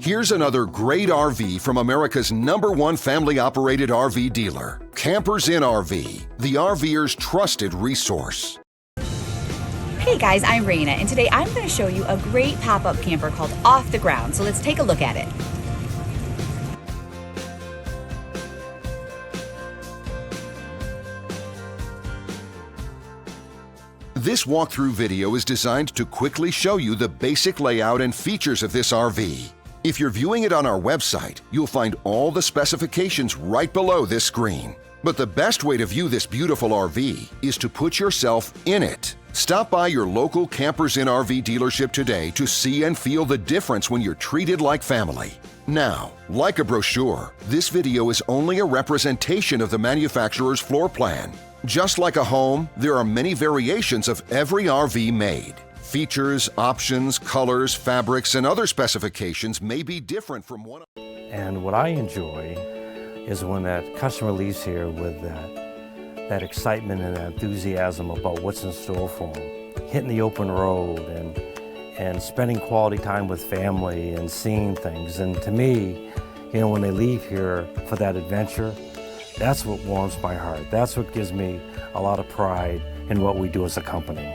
Here's another great RV from America's #1 family-operated RV dealer, Campers in RV, the RVer's trusted resource. Hey guys, I'm Raina, and today I'm going to show you a great pop-up camper called Off the Ground, so let's take a look at it. This walkthrough video is designed to quickly show you the basic layout and features of this RV. If you're viewing it on our website, you'll find all the specifications right below this screen. But the best way to view this beautiful RV is to put yourself in it. Stop by your local Campers in RV dealership today to see and feel the difference when you're treated like family. Now, like a brochure, this video is only a representation of the manufacturer's floor plan. Just like a home, there are many variations of every RV made. Features, options, colors, fabrics, and other specifications may be different from one. And what I enjoy is when that customer leaves here with that excitement and enthusiasm about what's in store for them. Hitting the open road and spending quality time with family and seeing things. And to me, you know, when they leave here for that adventure, that's what warms my heart. That's what gives me a lot of pride in what we do as a company.